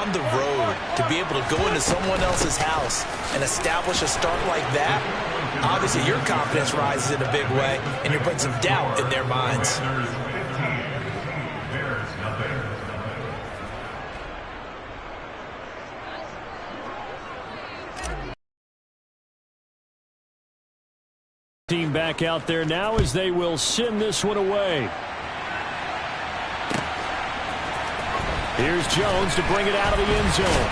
down the road, to be able to go into someone else's house and establish a start like that, obviously your confidence rises in a big way, and you put some doubt in their minds. Team back out there now as they will send this one away. Here's Jones to bring it out of the end zone.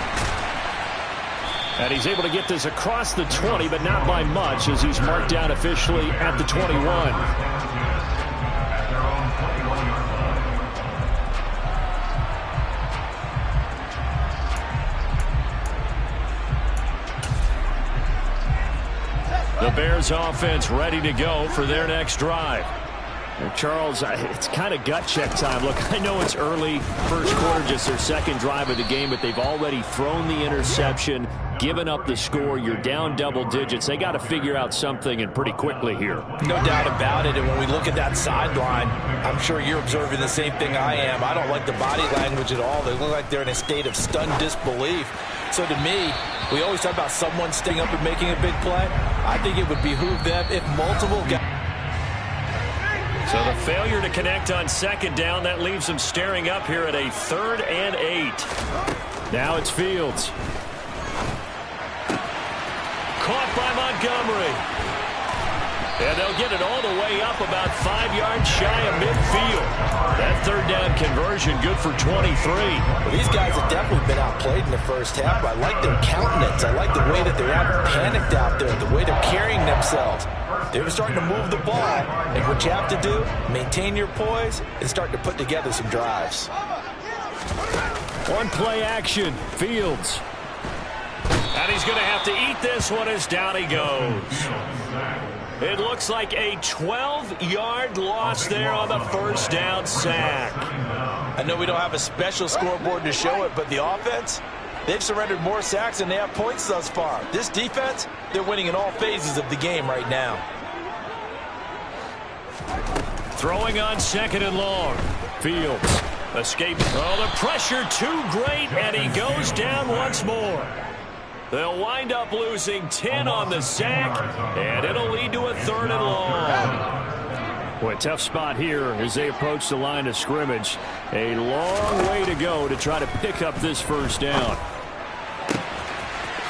And he's able to get this across the 20, but not by much, as he's marked down officially at the 21. The Bears offense ready to go for their next drive. And Charles, it's kind of gut check time. Look, I know it's early, first quarter, just their second drive of the game, but they've already thrown the interception, given up the score. You're down double digits. They got to figure out something, and pretty quickly here. No doubt about it. And when we look at that sideline, I'm sure you're observing the same thing I am. I don't like the body language at all. They look like they're in a state of stunned disbelief. So to me, we always talk about someone staying up and making a big play. I think it would behoove them if multiple guys. So the failure to connect on second down, that leaves them staring up here at a 3rd and 8. Now it's Fields. Caught by Montgomery. And they'll get it all the way up about 5 yards shy of midfield. That 3rd down conversion good for 23. Well, these guys have definitely been outplayed in the first half. I like their countenance. I like the way that they're panicked out there, the way they're carrying themselves. They're starting to move the ball. And what you have to do, maintain your poise and start to put together some drives. One play action, Fields. And he's going to have to eat this one as down he goes. It looks like a 12-yard loss there on the first down sack. I know we don't have a special scoreboard to show it, but the offense, they've surrendered more sacks than they have points thus far. This defense, they're winning in all phases of the game right now. Throwing on 2nd and long. Fields escapes. Oh, the pressure too great, and he goes down once more. They'll wind up losing 10 on the sack, and it'll lead to a 3rd and long. Boy, tough spot here as they approach the line of scrimmage. A long way to go to try to pick up this first down.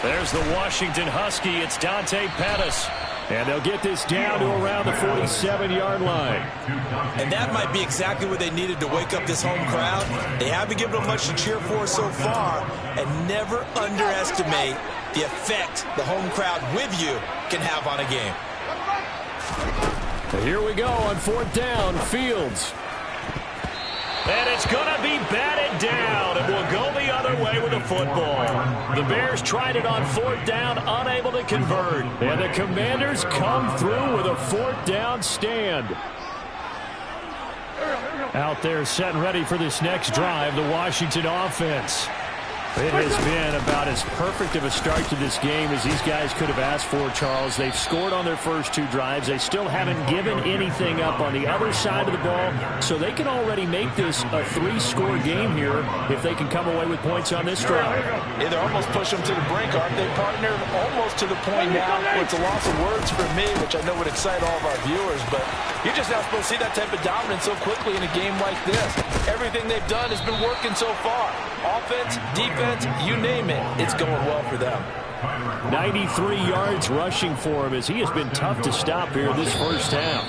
There's the Washington Husky. It's Dante Pettis. And they'll get this down to around the 47-yard line. And that might be exactly what they needed to wake up this home crowd. They haven't given them much to cheer for so far. And never underestimate the effect the home crowd with you can have on a game. Here we go on 4th down. Fields. And it's going to be batted down, and will go the other way with the football. The Bears tried it on 4th down, unable to convert. And the Commanders come through with a 4th down stand. Out there set and ready for this next drive, the Washington offense. It has been about as perfect of a start to this game as these guys could have asked for, Charles. They've scored on their first 2 drives. They still haven't given anything up on the other side of the ball, so they can already make this a 3-score game here if they can come away with points on this drive. Yeah, they're almost pushing them to the brink, aren't they, partner? Almost to the point now where it's a loss of words for me, which I know would excite all of our viewers, but you're just not supposed to see that type of dominance so quickly in a game like this. Everything they've done has been working so far. Offense, defense, you name it, it's going well for them. 93 yards rushing for him as he has been tough to stop here this first half.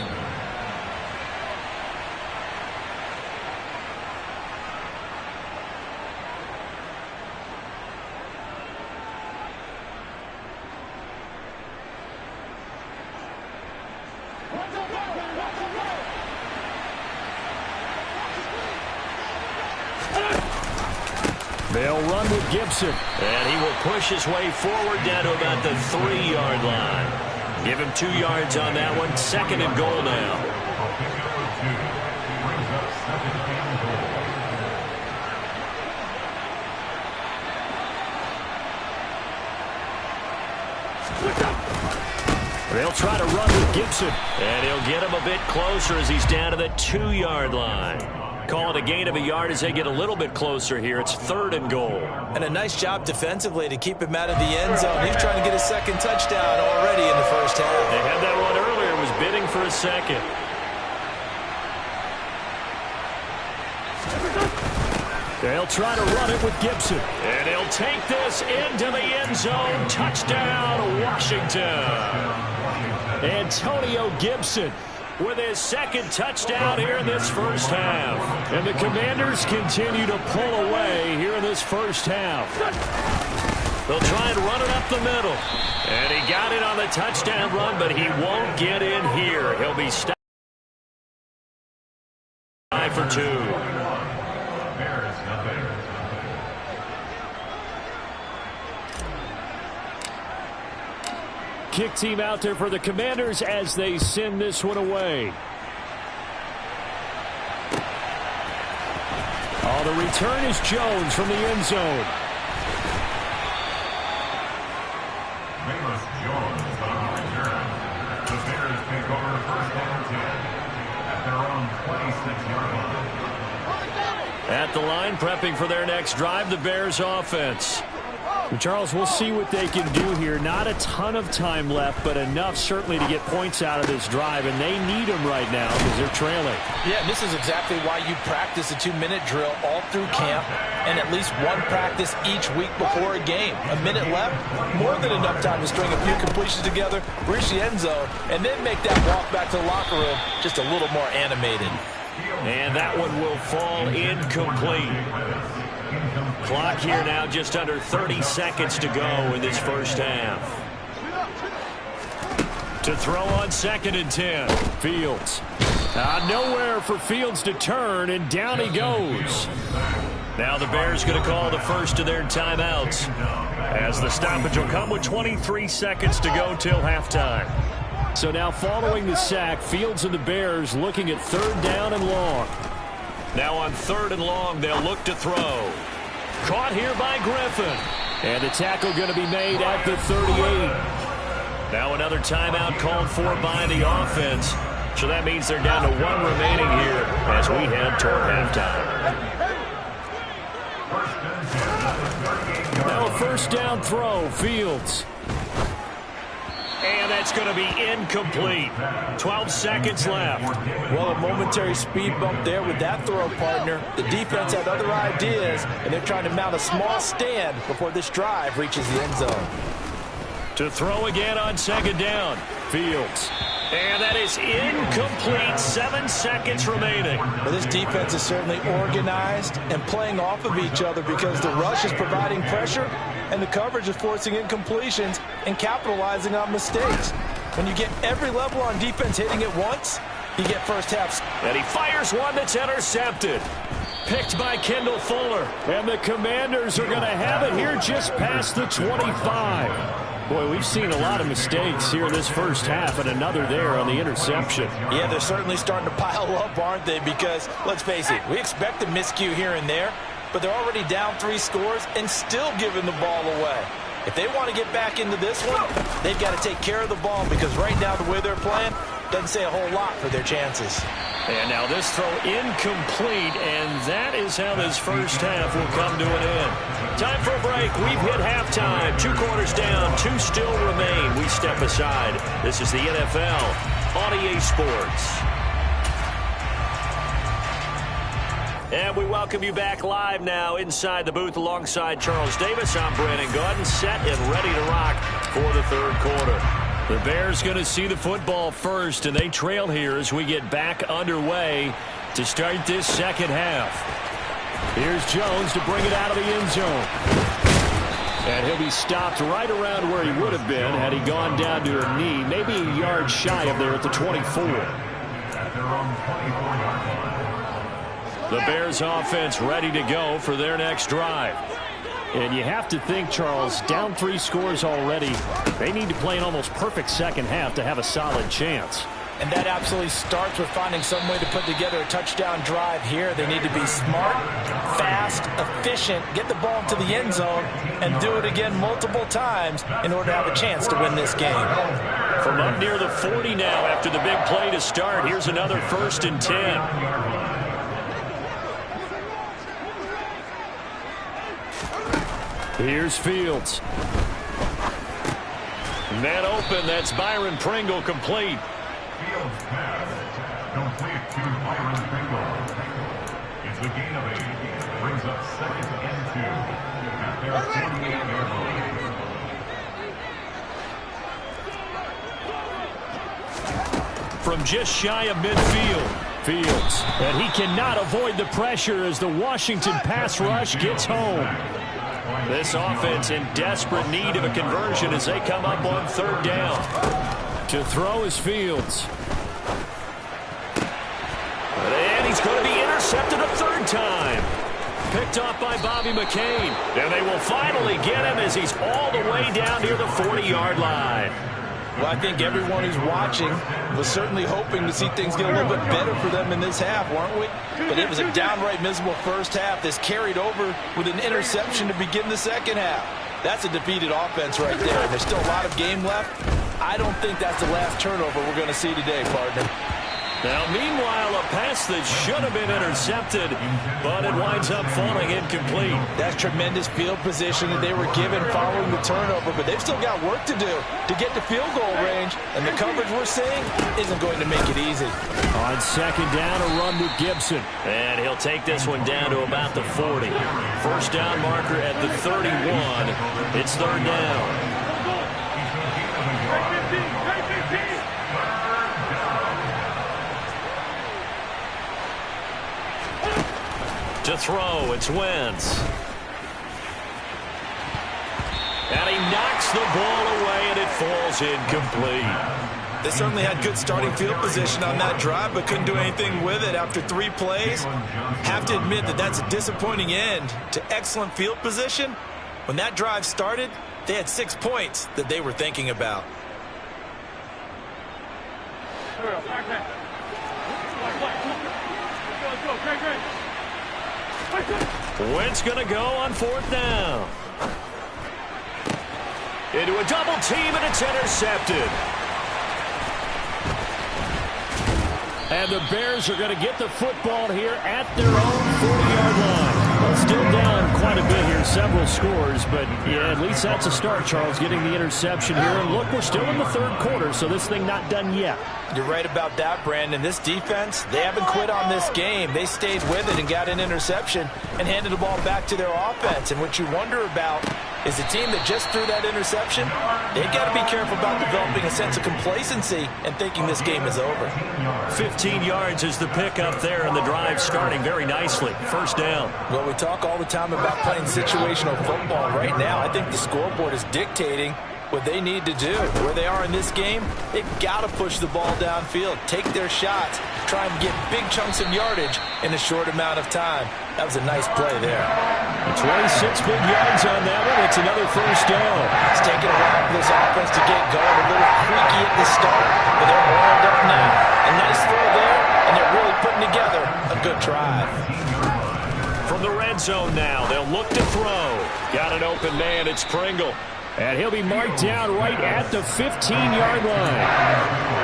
They'll run with Gibson. And he will push his way forward down to about the 3-yard line. Give him 2 yards on that one. 2nd and goal now. They'll try to run with Gibson. And he'll get him a bit closer as he's down to the 2-yard line. Call it a gain of a yard as they get a little bit closer here. It's 3rd and goal. And a nice job defensively to keep him out of the end zone. He's trying to get a second touchdown already in the first half. They had that one earlier. Was bidding for a second. They'll try to run it with Gibson. And he'll take this into the end zone. Touchdown, Washington. Antonio Gibson with his second touchdown here in this first half. And the Commanders continue to pull away here in this first half. They'll try and run it up the middle. And he got it on the touchdown run, but he won't get in here. He'll be stopped for 2. Kick team out there for the Commanders as they send this one away. Oh, the return is Jones from the end zone. Jones on the return. The Bears take over first and 10 at their own 26-yard line. At the line, prepping for their next drive, the Bears offense. Charles, we'll see what they can do here. Not a ton of time left, but enough certainly to get points out of this drive, and they need them right now because they're trailing. Yeah, and this is exactly why you practice a 2-minute drill all through camp and at least one practice each week before a game. A minute left, more than enough time to string a few completions together, reach the end zone, and then make that walk back to the locker room just a little more animated. And that one will fall incomplete. Clock here now, just under 30 seconds to go in this first half. To throw on 2nd and 10. Fields. Nowhere for Fields to turn, and down he goes. Now the Bears going to call the first of their timeouts, as the stoppage will come with 23 seconds to go till halftime. So now following the sack, Fields and the Bears looking at 3rd down and long. Now on 3rd and long, they'll look to throw. Caught here by Griffin. And the tackle going to be made at the 38. Now another timeout called for by the offense. So that means they're down to 1 remaining here as we head toward halftime. Now a 1st down throw, Fields. And that's going to be incomplete. 12 seconds left. Well, a momentary speed bump there with that throw, partner. The defense had other ideas, and they're trying to mount a small stand before this drive reaches the end zone. To throw again on 2nd down. Fields. And that is incomplete. 7 seconds remaining. Well, this defense is certainly organized and playing off of each other because the rush is providing pressure and the coverage is forcing incompletions and capitalizing on mistakes. When you get every level on defense hitting it once, you get first half. And he fires one that's intercepted. Picked by Kendall Fuller. And the Commanders are going to have it here just past the 25. Boy, we've seen a lot of mistakes here in this first half, and another there on the interception. Yeah, they're certainly starting to pile up, aren't they? Because, let's face it, we expect a miscue here and there, but they're already down 3 scores and still giving the ball away. If they want to get back into this one, they've got to take care of the ball because right now the way they're playing doesn't say a whole lot for their chances. And now this throw incomplete, and that is how this first half will come to an end. Time for a break. We've hit halftime. 2 quarters down, 2 still remain. We step aside. This is the NFL on EA Sports. And we welcome you back live now inside the booth alongside Charles Davis. I'm Brandon Gaudin, set and ready to rock for the 3rd quarter. The Bears going to see the football first, and they trail here as we get back underway to start this second half. Here's Jones to bring it out of the end zone. And he'll be stopped right around where he would have been had he gone down to a knee, maybe a yard shy of there at the 24. The Bears offense ready to go for their next drive. And you have to think, Charles, down 3 scores already. They need to play an almost perfect second half to have a solid chance. And that absolutely starts with finding some way to put together a touchdown drive here. They need to be smart, fast, efficient, get the ball into the end zone, and do it again multiple times in order to have a chance to win this game. From up near the 40 now after the big play to start, here's another 1st and 10. Here's Fields. Man open, that's Byron Pringle complete. Fields pass complete to Byron Pringle. It's a gain of 8. Brings up 2nd and 2 at their 48-yard line. From just shy of midfield. Fields, and he cannot avoid the pressure as the Washington pass rush gets home. This offense in desperate need of a conversion as they come up on 3rd down. To throw is Fields. And he's going to be intercepted a 3rd time. Picked off by Bobby McCain. And they will finally get him as he's all the way down near the 40-yard line. Well, I think everyone who's watching was certainly hoping to see things get a little bit better for them in this half, weren't we? But it was a downright miserable first half. This carried over with an interception to begin the second half. That's a defeated offense right there, and there's still a lot of game left. I don't think that's the last turnover we're going to see today, partner. Now, meanwhile, a pass that should have been intercepted, but it winds up falling incomplete. That's tremendous field position that they were given following the turnover, but they've still got work to do to get to field goal range, and the coverage we're seeing isn't going to make it easy. On 2nd down, a run with Gibson. And he'll take this one down to about the 40. First down marker at the 31. It's 3rd down. To throw, it's Wentz. And he knocks the ball away, and it falls incomplete. They certainly had good starting field position on that drive, but couldn't do anything with it after 3 plays. Have to admit that that's a disappointing end to excellent field position. When that drive started, they had 6 points that they were thinking about. Wentz going to go on 4th down. Into a double team, and it's intercepted. And the Bears are going to get the football here at their own 40-yard line. Well, still down quite a bit here, several scores, but yeah, at least that's a start, Charles, getting the interception here. And look, we're still in the 3rd quarter, so this thing not done yet. You're right about that, Brandon. This defense, they haven't quit on this game. They stayed with it and got an interception and handed the ball back to their offense. And what you wonder about is the team that just threw that interception, they've got to be careful about developing a sense of complacency and thinking this game is over. 15 yards is the pickup there, and the drive starting very nicely. First down. Well, we talk all the time about playing situational football. Right now, I think the scoreboard is dictating what they need to do. Where they are in this game, they've got to push the ball downfield, take their shots, try and get big chunks of yardage in a short amount of time. That was a nice play there. 26 big yards on that one. It's another first down. It's taken a while for this offense to get going. A little creaky at the start, but they're oiled up now. A nice throw there, and they're really putting together a good drive. From the red zone now, they'll look to throw. Got an open man, it's Pringle. And he'll be marked down right at the 15-yard line.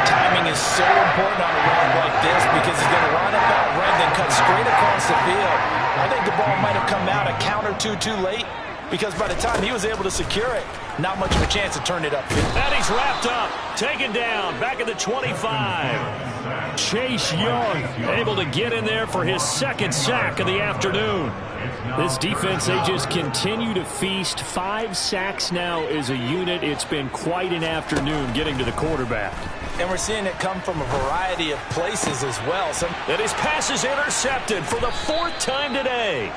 Timing is so important on a run like this because he's going to line up out right, then cut straight across the field. I think the ball might have come out a count or two too late because by the time he was able to secure it, not much of a chance to turn it upfield. And he's wrapped up, taken down, back at the 25. Chase Young able to get in there for his 2nd sack of the afternoon. This defense, they just continue to feast. 5 sacks now as a unit. It's been quite an afternoon getting to the quarterback. And we're seeing it come from a variety of places as well. And his pass is intercepted for the 4th time today.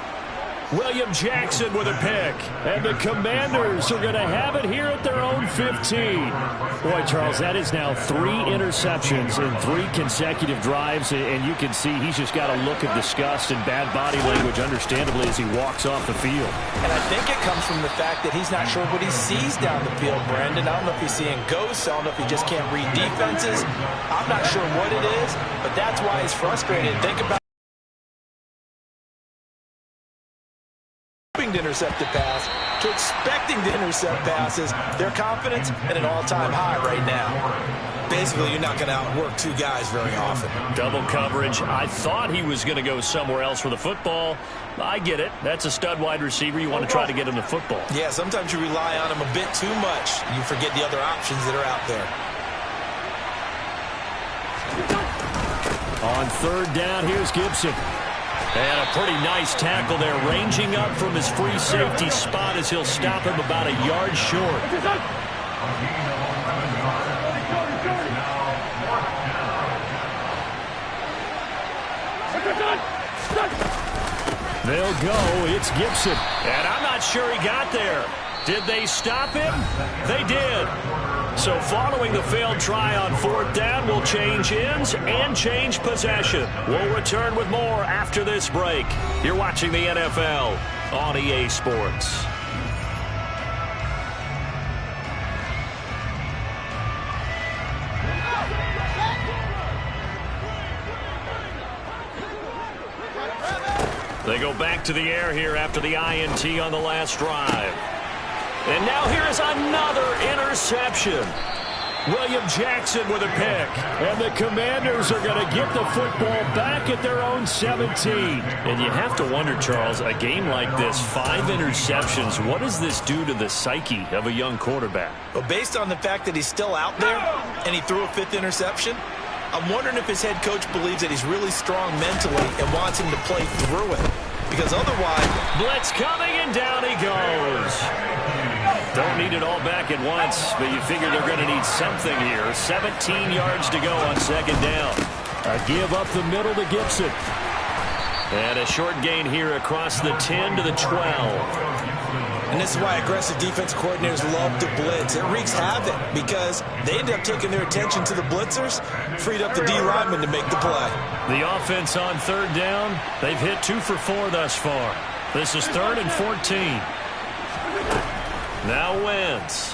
William Jackson with a pick. And the Commanders are going to have it here at their own 15. Boy, Charles, that is now 3 interceptions in 3 consecutive drives, and you can see he's just got a look of disgust and bad body language, understandably, as he walks off the field. And I think it comes from the fact that he's not sure what he sees down the field, Brandon. I don't know if he's seeing ghosts. I don't know if he just can't read defenses. I'm not sure what it is, but that's why he's frustrated. Think about to intercept the pass to expecting to intercept passes. Their confidence at an all-time high right now. Basically, you're not going to outwork two guys very often. Double coverage. I thought he was going to go somewhere else with the football. I get it. That's a stud wide receiver. You want to try to get him the football. Yeah, sometimes you rely on him a bit too much. You forget the other options that are out there. On third down, here's Gibson. And a pretty nice tackle there, ranging up from his free safety spot as he'll stop him about a yard short. They'll go. It's Gibson. And I'm not sure he got there. Did they stop him? They did. So following the failed try on fourth down, we'll change ends and change possession. We'll return with more after this break. You're watching the NFL on EA Sports. They go back to the air here after the INT on the last drive. And now here is another interception. William Jackson with a pick. And the Commanders are going to get the football back at their own 17. And you have to wonder, Charles, a game like this, 5 interceptions, what does this do to the psyche of a young quarterback? Well, based on the fact that he's still out there and he threw a 5th interception, I'm wondering if his head coach believes that he's really strong mentally and wants him to play through it. Because otherwise... Blitz coming, and down he goes. Don't need it all back at once, but you figure they're going to need something here. 17 yards to go on second down. A give up the middle to Gibson. And a short gain here across the 10 to the 12. And this is why aggressive defense coordinators love to blitz. It wreaks havoc because they end up taking their attention to the blitzers, freed up the D lineman to make the play. The offense on third down, they've hit 2 for 4 thus far. This is 3rd and 14. Now Wentz.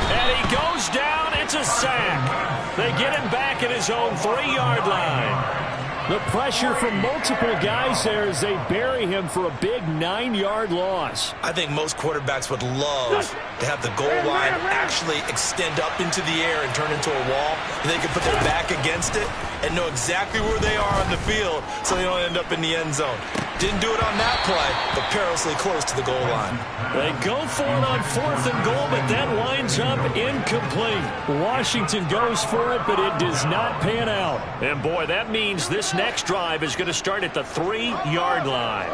And he goes down. It's a sack. They get him back at his own 3-yard line. The pressure from multiple guys there as they bury him for a big 9-yard loss. I think most quarterbacks would love to have the goal line actually extend up into the air and turn into a wall. And they can put their back against it and know exactly where they are on the field so they don't end up in the end zone. Didn't do it on that play, but perilously close to the goal line. They go for it on 4th and goal, but that winds up incomplete. Washington goes for it, but it does not pan out. And boy, that means this next drive is going to start at the 3-yard line.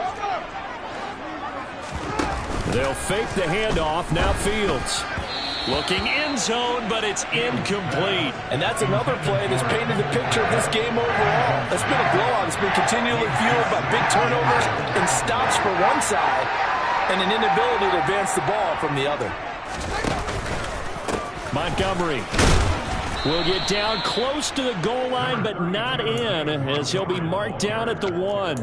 They'll fake the handoff. Now Fields. Looking end zone, but it's incomplete. And that's another play that's painted the picture of this game overall. It's been a blowout. It's been continually fueled by big turnovers and stops for one side and an inability to advance the ball from the other. Montgomery will get down close to the goal line, but not in, as he'll be marked down at the 1.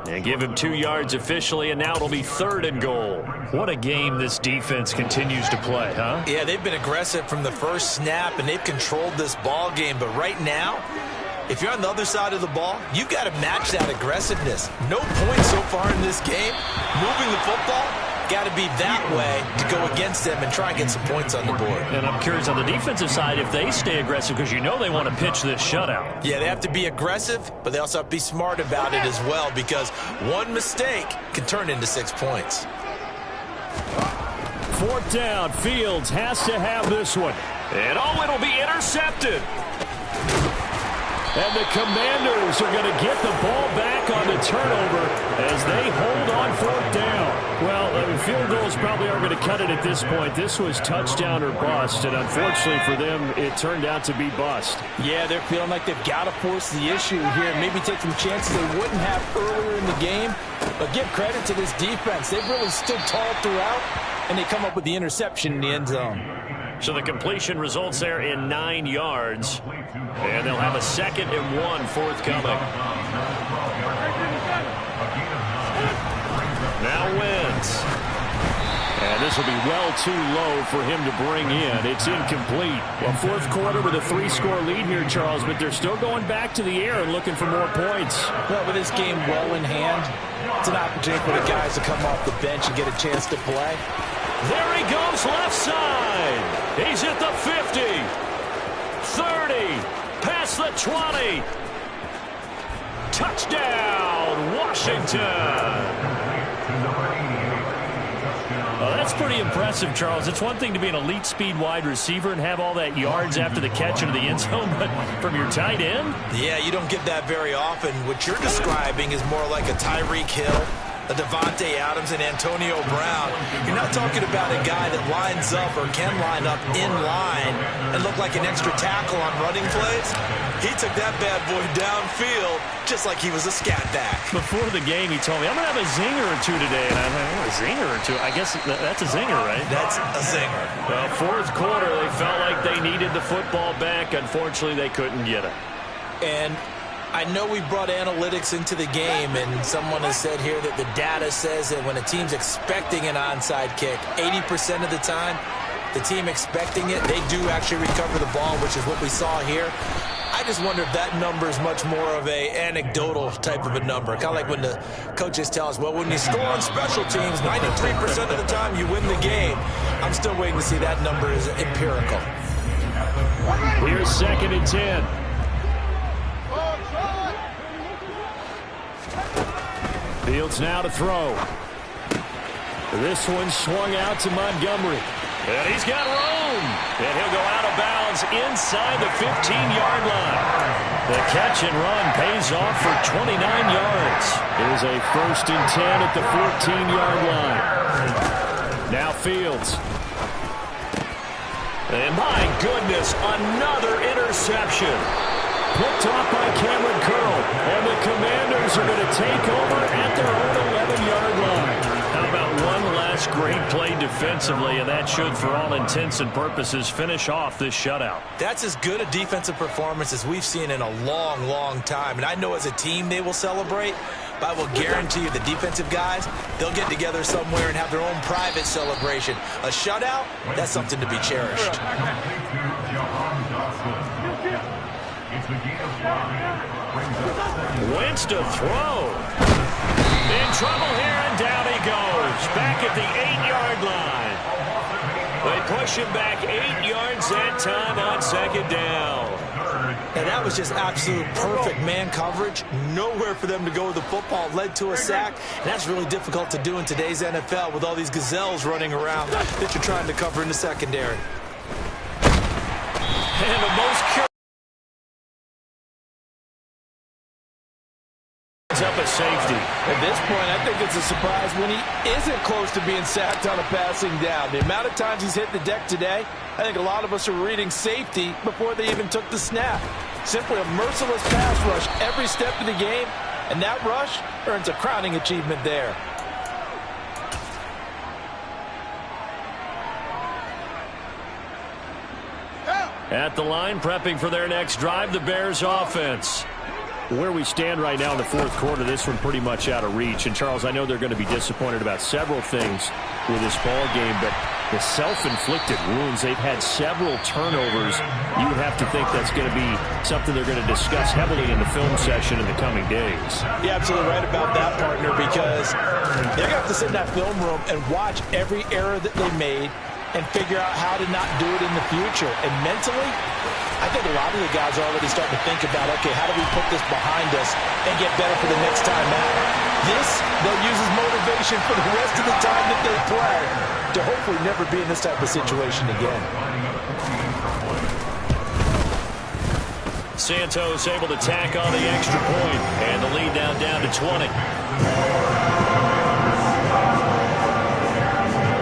And give him 2 yards officially, and now it'll be 3rd and goal. What a game this defense continues to play, huh? Yeah, they've been aggressive from the first snap, and they've controlled this ball game. But right now, if you're on the other side of the ball, you've got to match that aggressiveness. No points so far in this game. Moving the football, got to be that way to go against them and try and get some points on the board. And I'm curious on the defensive side if they stay aggressive, because you know they want to pitch this shutout. Yeah, they have to be aggressive, but they also have to be smart about it as well, because one mistake can turn into 6 points. 4th down. Fields has to have this one. And it'll be intercepted. And the Commanders are going to get the ball back on the turnover as they hold on 4th down. Well, field goals probably aren't going to cut it at this point. This was touchdown or bust, and unfortunately for them, it turned out to be bust. Yeah, they're feeling like they've got to force the issue here and maybe take some chances they wouldn't have earlier in the game. But give credit to this defense. They've really stood tall throughout, and they come up with the interception in the end zone. So the completion results there in 9 yards. And they'll have a 2nd and 1 forthcoming. Now Wentz. And this will be well too low for him to bring in. It's incomplete. Well, fourth quarter with a 3-score lead here, Charles, but they're still going back to the air and looking for more points. Well, with this game well in hand, it's an opportunity for the guys to come off the bench and get a chance to play. There he goes left side. He's at the 50, 30, past the 20. Touchdown, Washington. That's pretty impressive, Charles. It's one thing to be an elite speed wide receiver and have all that yards after the catch into the end zone, but from your tight end? Yeah, you don't get that very often. What you're describing is more like a Tyreek Hill, a Devontae Adams, and Antonio Brown. You're not talking about a guy that lines up or can line up in line and look like an extra tackle on running plays. He took that bad boy downfield just like he was a scat back. Before the game, he told me, I'm going to have a zinger or two today. And I'm like, a zinger or two? I guess that's a zinger, right? That's a zinger. Well, fourth quarter, they felt like they needed the football back. Unfortunately, they couldn't get it. And I know we brought analytics into the game, and someone has said here that the data says that when a team's expecting an onside kick, 80% of the time, the team expecting it, they do actually recover the ball, which is what we saw here. I just wonder if that number is much more of a anecdotal type of a number. Kind of like when the coaches tell us, well, when you score on special teams, 93% of the time you win the game. I'm still waiting to see that number is empirical. Here's 2nd and 10. Fields now to throw. This one swung out to Montgomery. And he's got room. And he'll go out of bounds inside the 15-yard line. The catch and run pays off for 29 yards. It is a 1st and 10 at the 14-yard line. Now Fields. And my goodness, another interception. Picked off by Cameron Curl. And the Commanders are going to take over at their own 11-yard line. How about one last great play defensively, and that should, for all intents and purposes, finish off this shutout. That's as good a defensive performance as we've seen in a long, long time. And I know as a team they will celebrate, but I will guarantee you the defensive guys, they'll get together somewhere and have their own private celebration. A shutout, that's something to be cherished. Wentz to throw. In trouble here, and down he goes. Back at the 8-yard line. They push him back 8 yards that time on 2nd down. And that was just absolute perfect man coverage. Nowhere for them to go with the football. Led to a sack. And that's really difficult to do in today's NFL with all these gazelles running around that you're trying to cover in the secondary. And the most up a safety. At this point, I think it's a surprise when he isn't close to being sacked on a passing down. The amount of times he's hit the deck today, I think a lot of us are reading safety before they even took the snap. Simply a merciless pass rush every step of the game, and that rush earns a crowning achievement there. At the line, prepping for their next drive, the Bears offense. Where we stand right now in the fourth quarter, this one pretty much out of reach. And, Charles, I know they're going to be disappointed about several things with this ball game, but the self-inflicted wounds, they've had several turnovers. You would have to think that's going to be something they're going to discuss heavily in the film session in the coming days. You're absolutely right about that, partner, because they're going to have to sit in that film room and watch every error that they made and figure out how to not do it in the future. And mentally, I think a lot of the guys are already starting to think about, okay, how do we put this behind us and get better for the next time out? This, they'll use as motivation for the rest of the time that they play to hopefully never be in this type of situation again. Santos able to tack on the extra point, and the lead down to 20.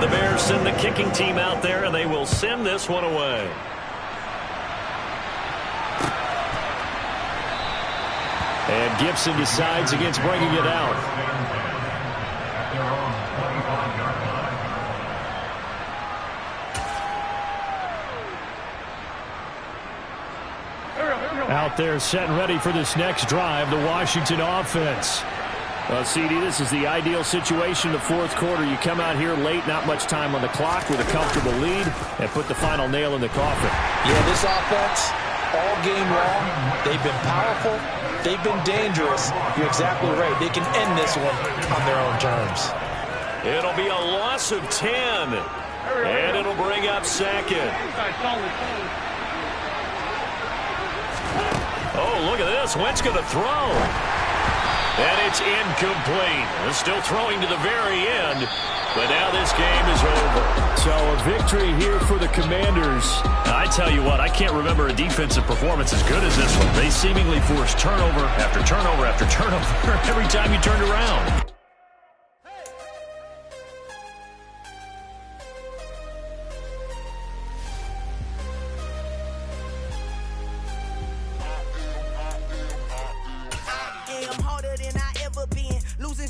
The Bears send the kicking team out there, and they will send this one away. And Gibson decides against bringing it out. Out there set and ready for this next drive, the Washington offense. Well, CD, this is the ideal situation in the fourth quarter. You come out here late, not much time on the clock, with a comfortable lead, and put the final nail in the coffin. Yeah, this offense, all game long, they've been powerful, they've been dangerous. You're exactly right. They can end this one on their own terms. It'll be a loss of 10, and it'll bring up second. Oh, look at this. Wentz going to throw. And it's incomplete. They're still throwing to the very end, but now this game is over. So a victory here for the Commanders. I tell you what, I can't remember a defensive performance as good as this one. They seemingly forced turnover after turnover after turnover every time you turned around.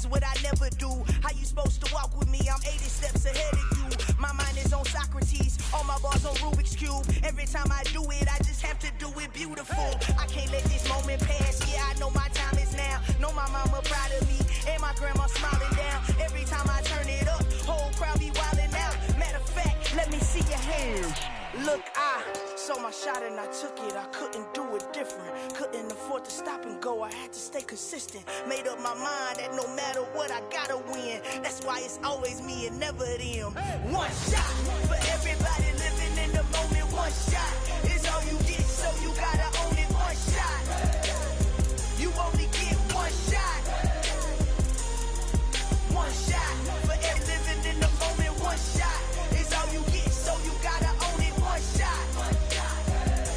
What I never do. How you supposed to walk with me? I'm 80 steps ahead of you. My mind is on Socrates, all my bars on Rubik's Cube. Every time I do it, I just have to do it beautiful. I can't let this moment pass. Yeah, I know my time is now. Know my mama proud of me, and my grandma smiling down. Every time I turn it up, whole crowd be wilding out. Matter of fact, let me see your hands. Look, I saw my shot and I took it. I couldn't do it different. Couldn't afford to stop and go. I had to stay consistent. Made up my mind that no matter what, I gotta win. That's why it's always me and never them. One shot for everybody living in the moment. One shot is all you get, so you gotta own it. One shot. You only get one shot. One shot for every living in the moment. One shot is all you get, so you gotta own it. One shot.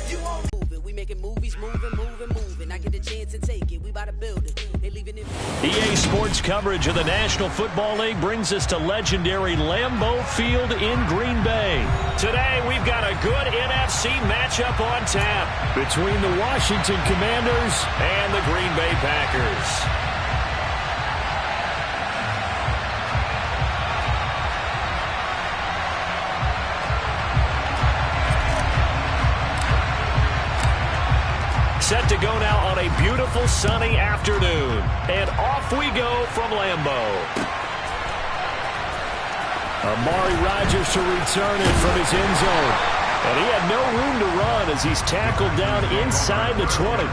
You won't move it. We making movies, moving. I get the chance to take it. We about to build it. They leaving it. EA Sports coverage of the National Football League brings us to legendary Lambeau Field in Green Bay. Today, we've got a good NFC matchup on tap between the Washington Commanders and the Green Bay Packers. Set to go now on a beautiful sunny afternoon. And off we go from Lambeau. Amari Rodgers to return it from his end zone. And he had no room to run as he's tackled down inside the 20.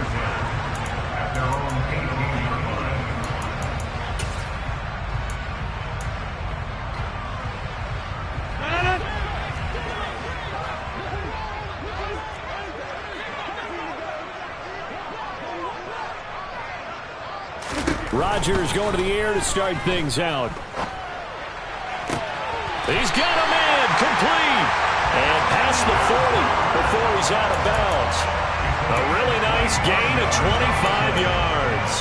Rodgers going to the air to start things out. He's got a man complete. And past the 40 before he's out of bounds. A really nice gain of 25 yards.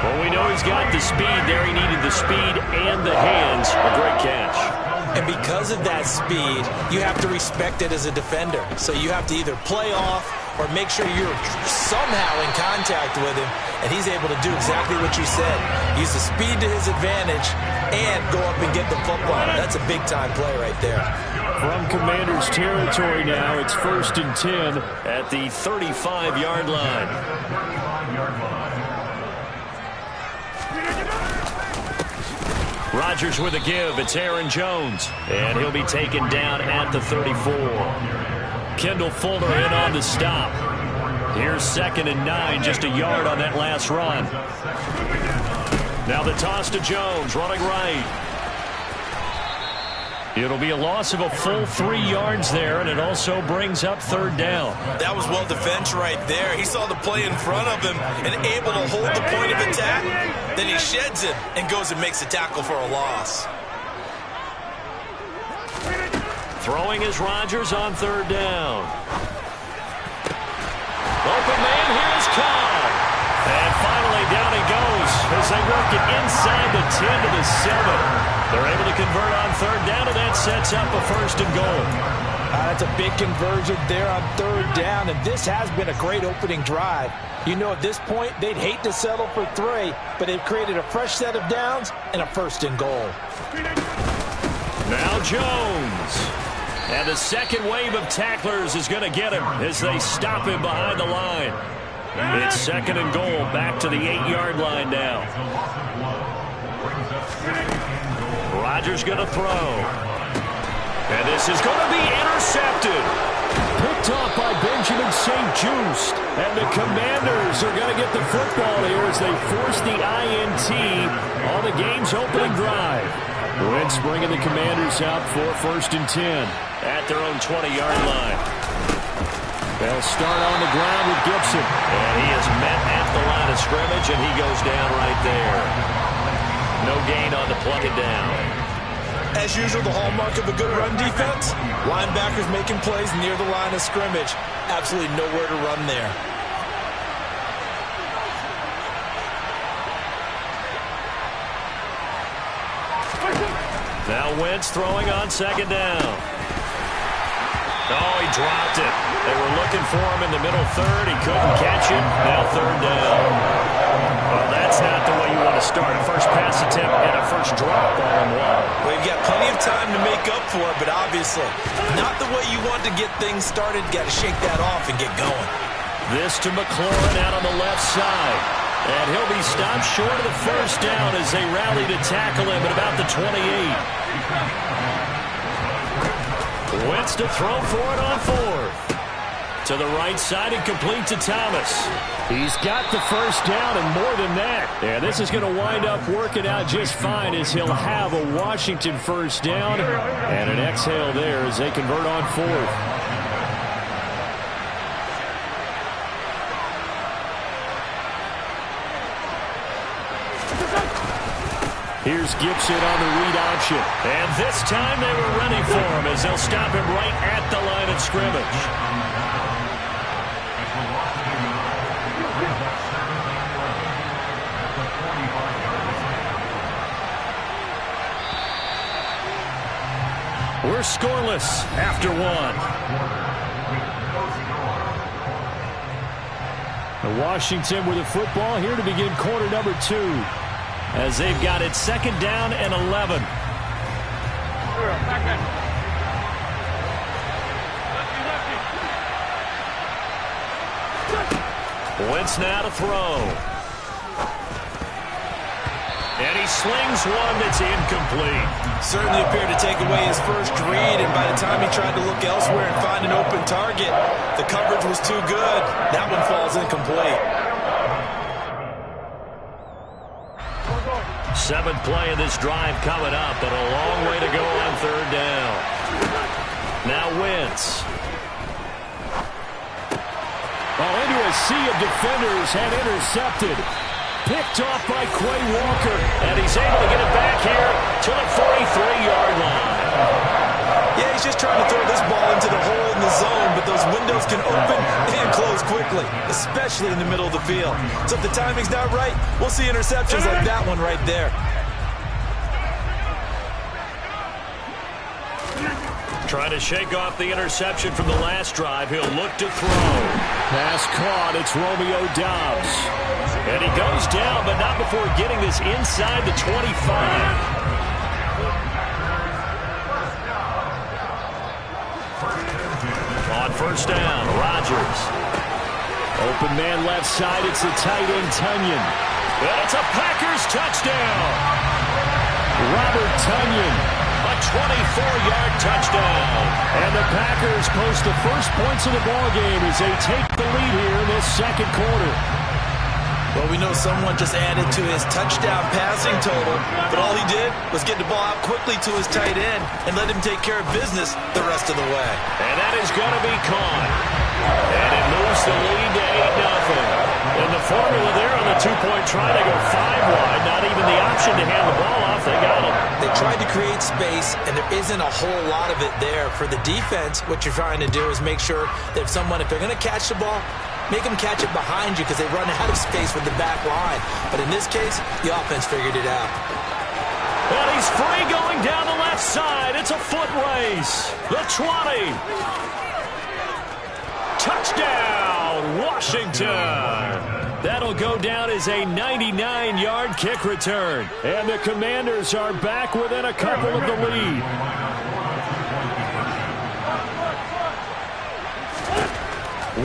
Well, we know he's got the speed there. He needed the speed and the hands. A great catch. And because of that speed, you have to respect it as a defender. So you have to either play off or make sure you're somehow in contact with him, and he's able to do exactly what you said. Use the speed to his advantage and go up and get the football. That's a big-time play right there. From Commanders territory now, it's 1st and 10 at the 35-yard line. Rodgers with a give. It's Aaron Jones. And he'll be taken down at the 34. Kendall Fuller in on the stop. Here's 2nd and 9, just a yard on that last run. Now the toss to Jones, running right. It'll be a loss of a full 3 yards there, and it also brings up 3rd down. That was well defense right there. He saw the play in front of him and able to hold the point of attack. Then he sheds it and goes and makes a tackle for a loss. Throwing is Rodgers on 3rd down. Open man, here's Cobb. And finally down he goes as they work it inside the 10 to the 7. They're able to convert on 3rd down, and that sets up a 1st and goal. That's a big conversion there on 3rd down, and this has been a great opening drive. You know, at this point, they'd hate to settle for 3, but they've created a fresh set of downs and a 1st and goal. Now Jones. And the second wave of tacklers is going to get him as they stop him behind the line. It's second and goal, back to the 8-yard line now. Rodgers going to throw. And this is going to be intercepted. Picked off by Benjamin St. Just. And the Commanders are going to get the football here as they force the INT on the game's opening drive. Wentz bringing the Commanders out for 1st and 10 at their own 20-yard line. They'll start on the ground with Gibson. And he is met at the line of scrimmage, and he goes down right there. No gain on the plug it down. As usual, the hallmark of a good run defense, linebackers making plays near the line of scrimmage. Absolutely nowhere to run there. Now Wentz throwing on 2nd down. Oh, he dropped it. They were looking for him in the middle 3rd. He couldn't catch it. Now 3rd down. Well, that's not the way you want to start. A first pass attempt and a first drop all in one. Well, you've got plenty of time to make up for it, but obviously not the way you want to get things started. Got to shake that off and get going. This to McLaurin out on the left side. And he'll be stopped short of the first down as they rally to tackle him at about the 28. Wentz to throw for it on 4th. To the right side and complete to Thomas. He's got the first down and more than that. And this is going to wind up working out just fine as he'll have a Washington first down and an exhale there as they convert on 4th. Here's Gibson on the read option. And this time they were ready for him as they'll stop him right at the line of scrimmage. We're scoreless after 1. Washington with the football here to begin quarter number 2. As they've got it 2nd down and 11. Wentz now to throw. And he slings one that's incomplete. Certainly appeared to take away his first read, and by the time he tried to look elsewhere and find an open target, the coverage was too good. That one falls incomplete. 7th play of this drive coming up, but a long way to go on 3rd down. Now Wentz. Into a sea of defenders and intercepted. Picked off by Quay Walker. And he's able to get it back here to the 43-yard line. Yeah, he's just trying to throw this ball into the hole in the zone, but those windows can open and close quickly, especially in the middle of the field. So if the timing's not right, we'll see interceptions like that one right there. Trying to shake off the interception from the last drive. He'll look to throw. Pass caught. It's Romeo Doubs. And he goes down, but not before getting this inside the 25. On 1st down, Rodgers. Open man left side. It's the tight end, Tonyan. And it's a Packers touchdown. Robert Tonyan. A 24-yard touchdown. And the Packers post the first points of the ballgame as they take the lead here in this 2nd quarter. Well, we know someone just added to his touchdown passing total, but all he did was get the ball out quickly to his tight end and let him take care of business the rest of the way. And that is going to be caught. And it moves the lead to 8-0. And the formula there on the 2-point try to go 5 wide. Not even the option to hand the ball off. They got him. They tried to create space, and there isn't a whole lot of it there. For the defense, what you're trying to do is make sure that if they're going to catch the ball, make them catch it behind you because they run out of space with the back line. But in this case, the offense figured it out. And he's free going down the left side. It's a foot race. The 20. Touchdown, Washington. That'll go down as a 99-yard kick return. And the Commanders are back within a couple of the lead.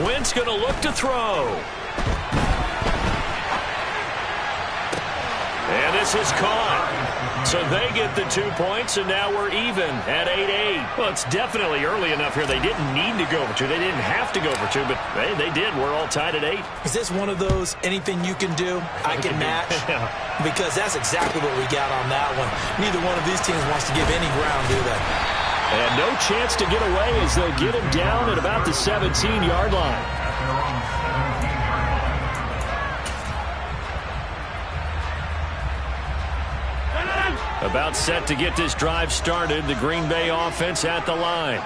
Wentz going to look to throw. And this is caught. So they get the 2 points, and now we're even at 8-8. Well, it's definitely early enough here. They didn't need to go for 2. They didn't have to go for 2, but hey, they did. We're all tied at 8. Is this one of those anything you can do, I can match? Yeah. Because that's exactly what we got on that one. Neither one of these teams wants to give any ground, do they? And no chance to get away as they'll get him down at about the 17-yard line. About set to get this drive started. The Green Bay offense at the line.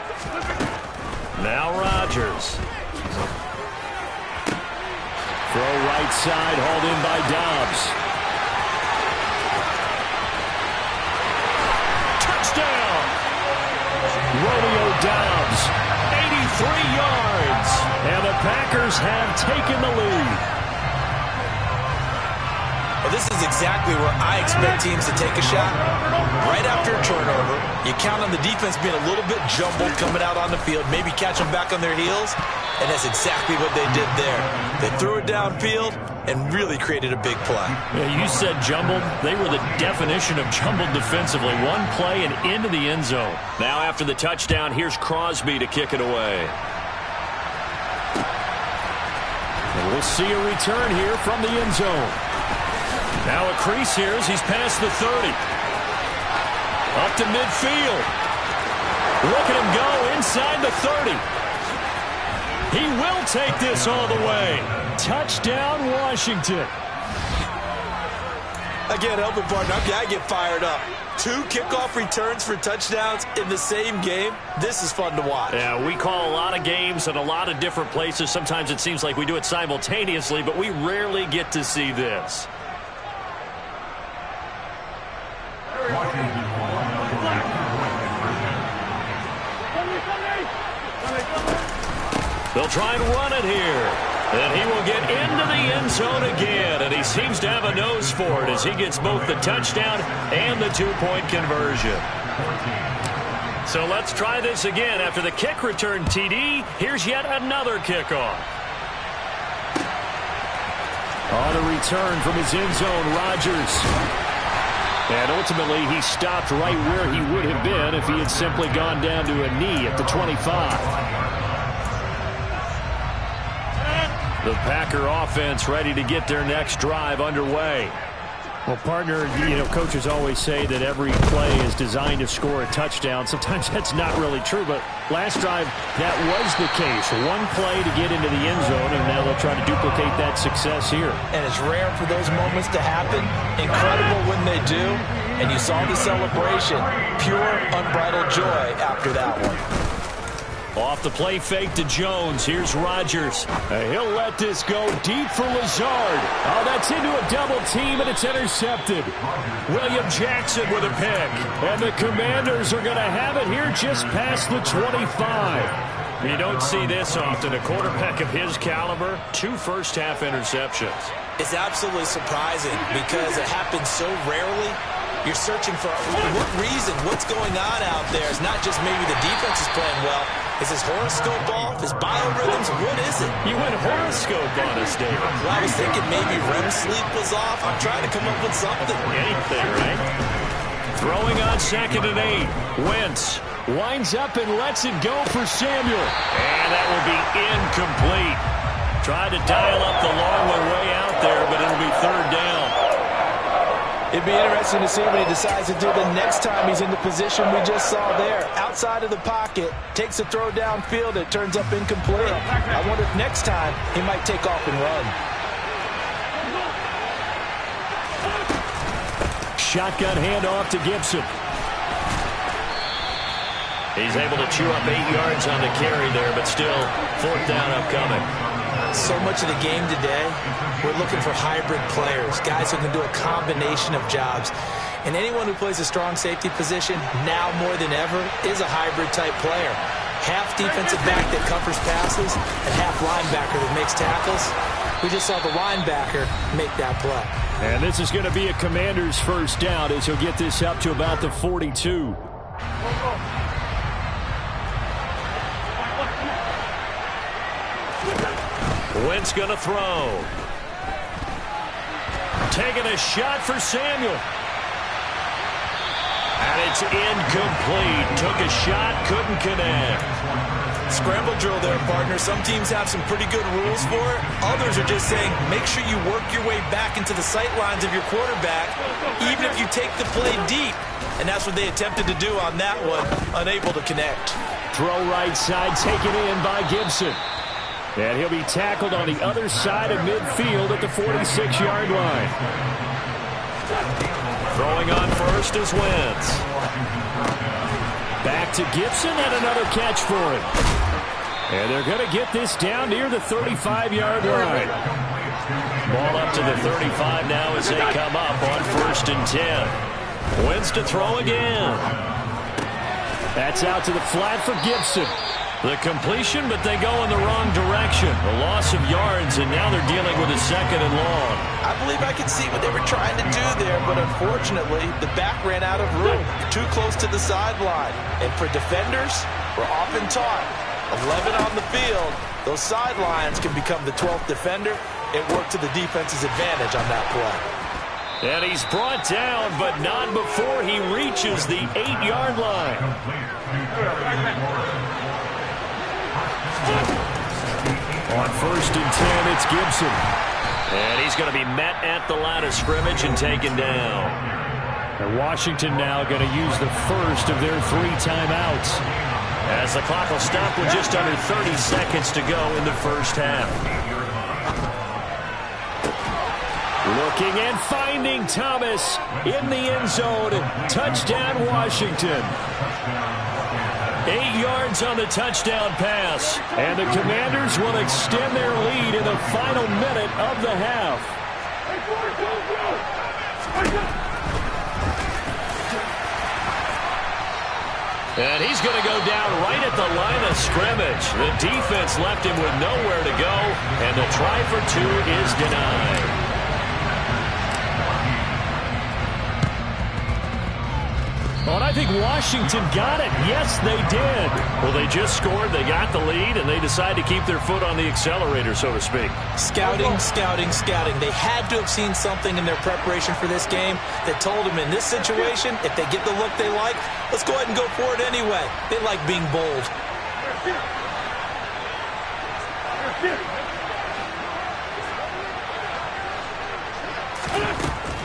Now Rodgers. Throw right side, hauled in by Dobbs. Touchdown! Romeo Dobbs, 83 yards. And the Packers have taken the lead. Well, this is exactly where I expect teams to take a shot. Right after a turnover, you count on the defense being a little bit jumbled coming out on the field, maybe catch them back on their heels, and that's exactly what they did there. They threw it downfield and really created a big play. Yeah, you said jumbled. They were the definition of jumbled defensively. One play and into the end zone. Now after the touchdown, here's Crosby to kick it away. And we'll see a return here from the end zone. Now a crease here as he's past the 30. Up to midfield. Look at him go inside the 30. He will take this all the way. Touchdown, Washington. Again, help me, partner. I get fired up. 2 kickoff returns for touchdowns in the same game. This is fun to watch. Yeah, we call a lot of games in a lot of different places. Sometimes it seems like we do it simultaneously, but we rarely get to see this. They'll try and run it here. And he will get into the end zone again. And he seems to have a nose for it as he gets both the touchdown and the 2-point conversion. So let's try this again. After the kick return TD, here's yet another kickoff. On the return from his end zone, Rodgers. And ultimately, he stopped right where he would have been if he had simply gone down to a knee at the 25. The Packer offense ready to get their next drive underway. Well, partner, you know, coaches always say that every play is designed to score a touchdown. Sometimes that's not really true, but last drive, that was the case. One play to get into the end zone, and now they'll try to duplicate that success here. And it's rare for those moments to happen. Incredible when they do. And you saw the celebration. Pure, unbridled joy after that one. Off the play fake to Jones. Here's Rodgers. He'll let this go deep for Lazard. Oh, that's into a double team, and it's intercepted. William Jackson with a pick. And the Commanders are going to have it here just past the 25. You don't see this often. A quarterback of his caliber, 2 first-half interceptions. It's absolutely surprising because it happens so rarely. You're searching for what reason, what's going on out there. It's not just maybe the defense is playing well. Is his horoscope off? His biorhythms? What is it? You went horoscope on us, David. Well, I was thinking maybe REM sleep was off. I'm trying to come up with something. Anything, right? Throwing on 2nd and 8. Wentz winds up and lets it go for Samuel. And that will be incomplete. Tried to dial up the long one way out there, but it'll be 3rd down. It'd be interesting to see what he decides to do the next time he's in the position we just saw there. Outside of the pocket, takes a throw downfield, it turns up incomplete. I wonder if next time he might take off and run. Shotgun handoff to Gibson. He's able to chew up 8 yards on the carry there, but still 4th down upcoming. So much of the game today, we're looking for hybrid players, guys who can do a combination of jobs. And anyone who plays a strong safety position, now more than ever, is a hybrid-type player. Half defensive back that covers passes and half linebacker that makes tackles. We just saw the linebacker make that play. And this is going to be a Commander's 1st down as he'll get this up to about the 42. Wentz going to throw. Taking a shot for Samuel. And it's incomplete. Took a shot, couldn't connect. Scramble drill there, partner. Some teams have some pretty good rules for it. Others are just saying, make sure you work your way back into the sight lines of your quarterback, even if you take the play deep. And that's what they attempted to do on that one, unable to connect. Throw right side, taken in by Gibson. And he'll be tackled on the other side of midfield at the 46-yard line. Throwing on first is Wentz. Back to Gibson and another catch for him. And they're going to get this down near the 35-yard line. Ball up to the 35 now as they come up on 1st and 10. Wentz to throw again. That's out to the flat for Gibson. The completion, but they go in the wrong direction. A loss of yards, and now they're dealing with a 2nd and long. I believe I could see what they were trying to do there, but unfortunately, the back ran out of room. Too close to the sideline. And for defenders, we're often taught, 11 on the field, those sidelines can become the 12th defender. It worked to the defense's advantage on that play. And he's brought down, but not before he reaches the 8-yard line. On 1st and 10, it's Gibson. And he's going to be met at the line of scrimmage and taken down. And Washington now going to use the first of their 3 timeouts. As the clock will stop with just under 30 seconds to go in the first half. Looking and finding Thomas in the end zone. Touchdown, Washington. 8 yards on the touchdown pass. And the Commanders will extend their lead in the final minute of the half. And he's going to go down right at the line of scrimmage. The defense left him with nowhere to go, and the try for 2 is denied. Well, and I think Washington got it. Yes, they did. Well, they just scored, they got the lead, and they decided to keep their foot on the accelerator, so to speak. Scouting, scouting, scouting. They had to have seen something in their preparation for this game that told them in this situation, if they get the look they like, let's go ahead and go for it anyway. They like being bold.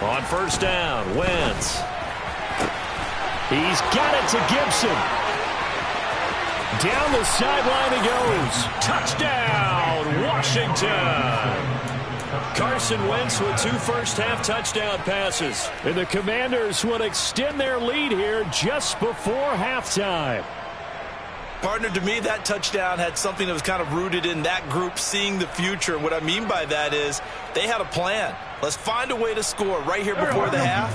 On 1st down, Wentz. He's got it to Gibson. Down the sideline he goes. Touchdown, Washington. Carson Wentz with 2 first-half touchdown passes. And the Commanders will extend their lead here just before halftime. Partner, to me, that touchdown had something that was kind of rooted in that group seeing the future. What I mean by that is they had a plan. Let's find a way to score right here before the half,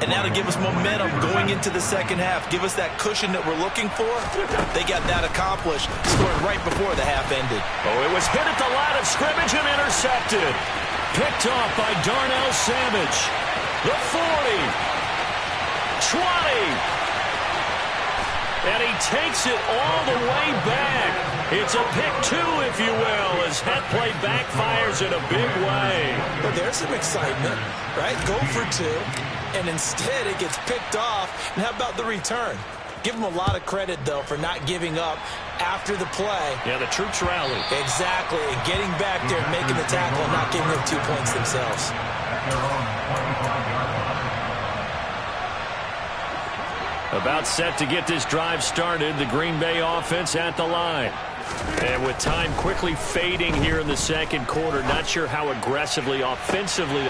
and now to give us momentum going into the second half, give us that cushion that we're looking for. They got that accomplished, scored right before the half ended. Oh, it was hit at the line of scrimmage and intercepted. Picked off by Darnell Savage. The 40. 20. And he takes it all the way back. It's a pick 2, if you will, as that play backfires in a big way. But there's some excitement, right? Go for 2, and instead it gets picked off. And how about the return? Give them a lot of credit, though, for not giving up after the play. Yeah, the troops rallied. Exactly, and getting back there and making the tackle and not giving them 2 points themselves. About set to get this drive started, the Green Bay offense at the line. And with time quickly fading here in the second quarter, not sure how aggressively, offensively.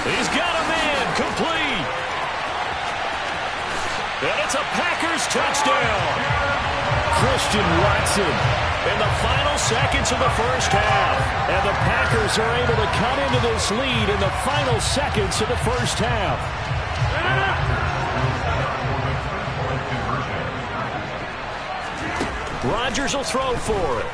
He's got a man, complete. And it's a Packers touchdown. Christian Watson. In the final seconds of the first half. And the Packers are able to come into this lead in the final seconds of the first half. Rodgers will throw for it.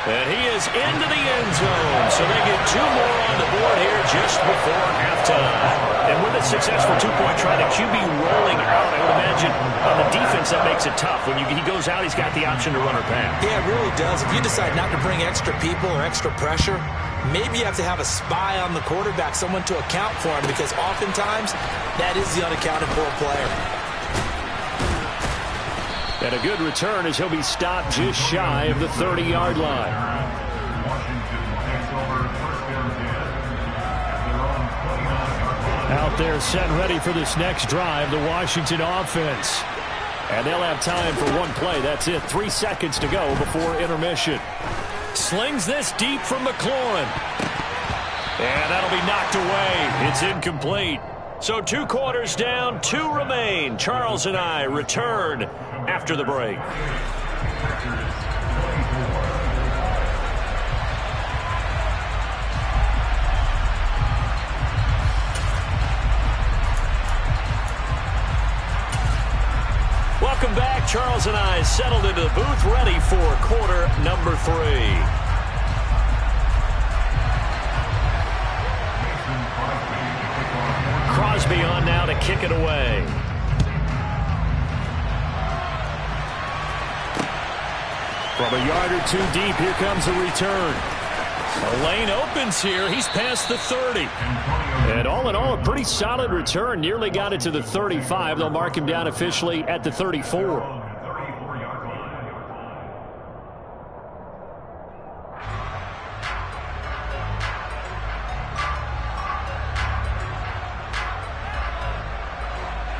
And he is into the end zone, so they get 2 more on the board here just before halftime. And with a successful 2-point try, the QB rolling out, I would imagine on the defense that makes it tough. When he goes out, he's got the option to run or pass. Yeah, it really does. If you decide not to bring extra people or extra pressure, maybe you have to have a spy on the quarterback, someone to account for him, because oftentimes that is the unaccounted for player. And a good return as he'll be stopped just shy of the 30-yard line. Out there set and ready for this next drive, the Washington offense. And they'll have time for one play. That's it. 3 seconds to go before intermission. Slings this deep from McLaurin. And that'll be knocked away. It's incomplete. So 2 quarters down, 2 remain. Charles and I return after the break. Welcome back. Charles and I settled into the booth, ready for quarter number 3. Crosby on now to kick it away. From a yard or 2 deep, here comes the return. The lane opens here. He's past the 30. And all in all, a pretty solid return. Nearly got it to the 35. They'll mark him down officially at the 34.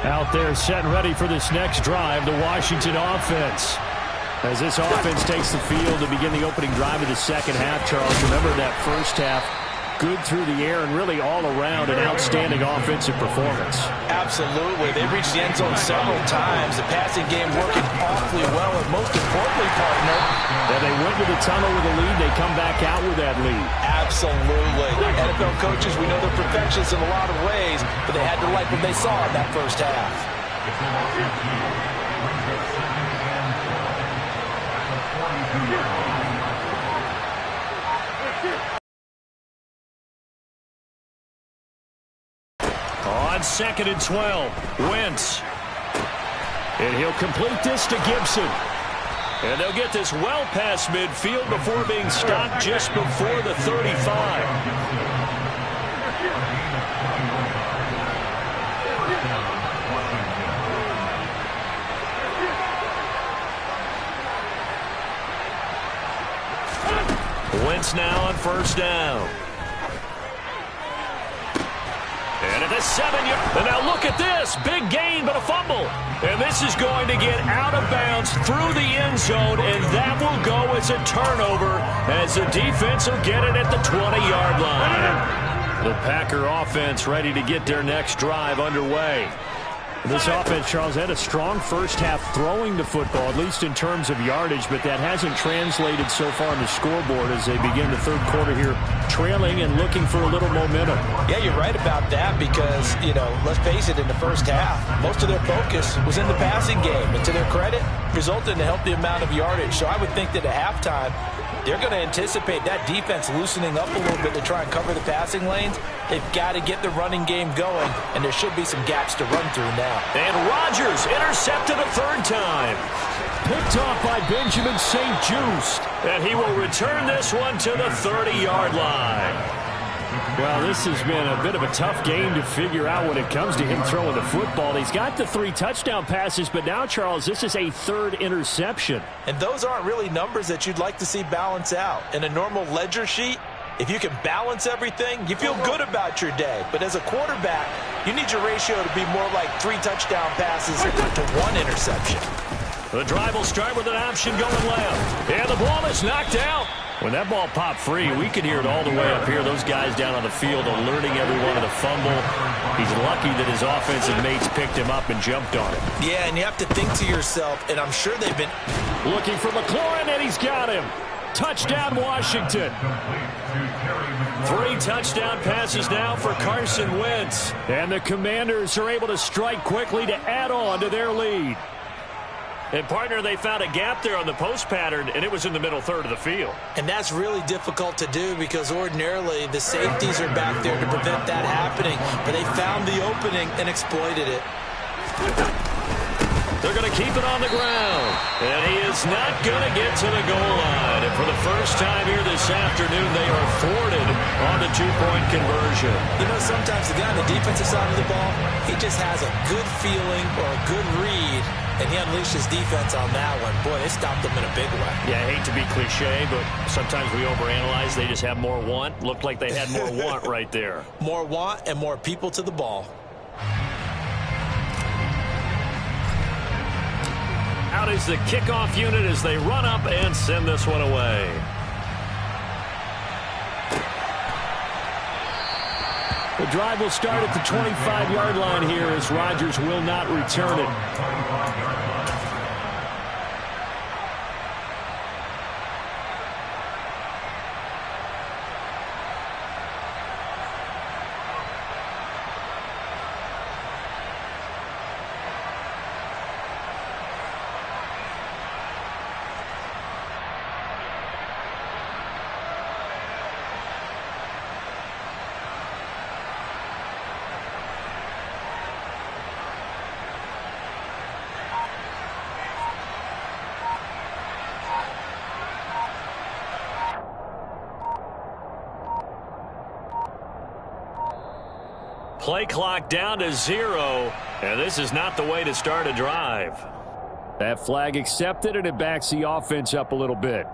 Out there set and ready for this next drive, the Washington offense. As this offense takes the field to begin the opening drive of the second half, Charles, remember that first half, good through the air and really all around an outstanding offensive performance. Absolutely. They reached the end zone several times. The passing game working awfully well, and most importantly, partner, that they went to the tunnel with a lead, they come back out with that lead. Absolutely. NFL coaches, we know they're perfectionists in a lot of ways, but they had to like what they saw in that first half. On 2nd and 12, Wentz. And he'll complete this to Gibson. And they'll get this well past midfield before being stopped just before the 35. Wentz now on first down. And at the 7-yard. And now look at this. Big gain, but a fumble. And this is going to get out of bounds through the end zone, and that will go as a turnover as the defense will get it at the 20-yard line. The Packer offense ready to get their next drive underway. This offense, Charles, had a strong first half throwing the football, at least in terms of yardage, but that hasn't translated so far on the scoreboard as they begin the third quarter here, trailing and looking for a little momentum. Yeah, you're right about that because, you know, let's face it, in the first half, most of their focus was in the passing game, and to their credit, resulted in a healthy amount of yardage. So I would think that at halftime, they're going to anticipate that defense loosening up a little bit to try and cover the passing lanes. They've got to get the running game going, and there should be some gaps to run through now. And Rodgers intercepted a 3rd time. Picked off by Benjamin St. Just. And he will return this one to the 30-yard line. Well, this has been a bit of a tough game to figure out when it comes to him throwing the football. He's got the 3 touchdown passes, but now, Charles, this is a 3rd interception. And those aren't really numbers that you'd like to see balance out. In a normal ledger sheet, if you can balance everything, you feel good about your day. But as a quarterback, you need your ratio to be more like 3 touchdown passes to 1 interception. The drive will start with an option going left. And the ball is knocked out. When that ball popped free, we could hear it all the way up here. Those guys down on the field alerting everyone of the fumble. He's lucky that his offensive mates picked him up and jumped on it. Yeah, and you have to think to yourself, and I'm sure they've been looking for McLaurin, and he's got him. Touchdown, Washington. 3 touchdown passes now for Carson Wentz. And the Commanders are able to strike quickly to add on to their lead. And, partner, they found a gap there on the post pattern, and it was in the middle third of the field. And that's really difficult to do because ordinarily the safeties are back there to prevent that happening. But they found the opening and exploited it. They're going to keep it on the ground. And he is not going to get to the goal line. And for the first time here this afternoon, they are thwarted on the two-point conversion. You know, sometimes the guy on the defensive side of the ball, he just has a good feeling or a good read, and he unleashed his defense on that one. Boy, they stopped him in a big way. Yeah, I hate to be cliche, but sometimes we overanalyze. They just have more want. Looked like they had more want right there. More want and more people to the ball. Out is the kickoff unit as they run up and send this one away. The drive will start at the 25-yard line here as Rodgers will not return it. Play clock down to 0, and this is not the way to start a drive. That flag accepted, and it backs the offense up a little bit.